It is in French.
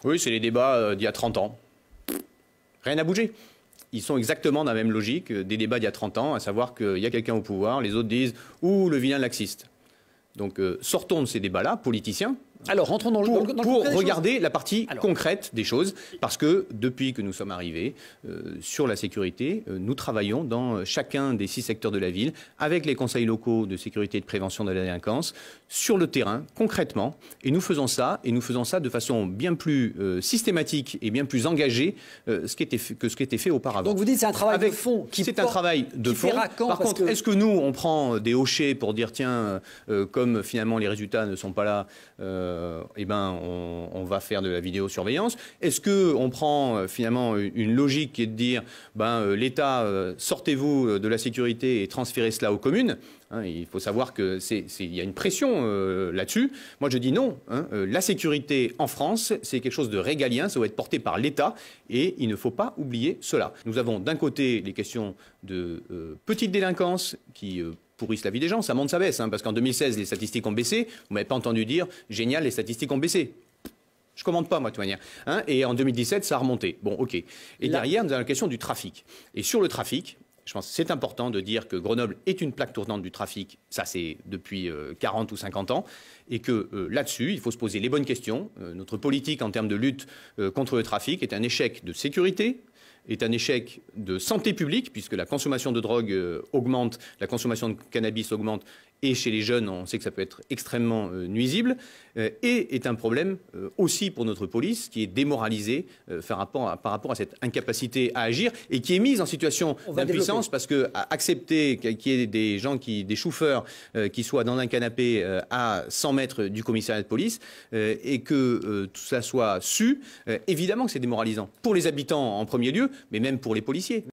Oui, c'est les débats d'il y a 30 ans. Rien n'a bougé. Ils sont exactement dans la même logique des débats d'il y a 30 ans, à savoir qu'il y a quelqu'un au pouvoir, les autres disent « Ouh, le vilain laxiste ». Donc sortons de ces débats-là, politiciens, alors, rentrons dans pour regarder la partie concrète des choses, parce que depuis que nous sommes arrivés sur la sécurité, nous travaillons dans chacun des 6 secteurs de la ville, avec les conseils locaux de sécurité et de prévention de la délinquance, sur le terrain, concrètement, et nous faisons ça de façon bien plus systématique et bien plus engagée que ce qui était fait auparavant. Donc vous dites c'est un travail de fond. C'est un travail de fond. Par contre, est-ce que nous, on prend des hochets pour dire, tiens, comme finalement les résultats ne sont pas là, eh ben, on va faire de la vidéosurveillance. Est-ce qu'on prend finalement une logique qui est de dire l'État, sortez-vous de la sécurité et transférez cela aux communes? Il faut savoir qu'il y a une pression là-dessus. Moi, je dis non. La sécurité en France, c'est quelque chose de régalien. Ça doit être porté par l'État et il ne faut pas oublier cela. Nous avons d'un côté les questions de petite délinquance qui pourrissent la vie des gens. Ça monte, ça baisse. Parce qu'en 2016, les statistiques ont baissé. Vous ne m'avez pas entendu dire « génial, les statistiques ont baissé ». Je ne commente pas, moi, de toute manière. Et en 2017, ça a remonté. Bon, OK. Et derrière, nous avons la question du trafic. Et sur le trafic, je pense que c'est important de dire que Grenoble est une plaque tournante du trafic, ça c'est depuis 40 ou 50 ans, et que là-dessus, il faut se poser les bonnes questions. Notre politique en termes de lutte contre le trafic est un échec de sécurité, est un échec de santé publique, puisque la consommation de drogue augmente, la consommation de cannabis augmente, et chez les jeunes, on sait que ça peut être extrêmement nuisible, et est un problème aussi pour notre police, qui est démoralisée par rapport à cette incapacité à agir, et qui est mise en situation d'impuissance, parce que accepter qu'il y ait des gens, des chauffeurs, qui soient dans un canapé à 100 mètres du commissariat de police, et que tout ça soit su, évidemment que c'est démoralisant, pour les habitants en premier lieu, mais même pour les policiers.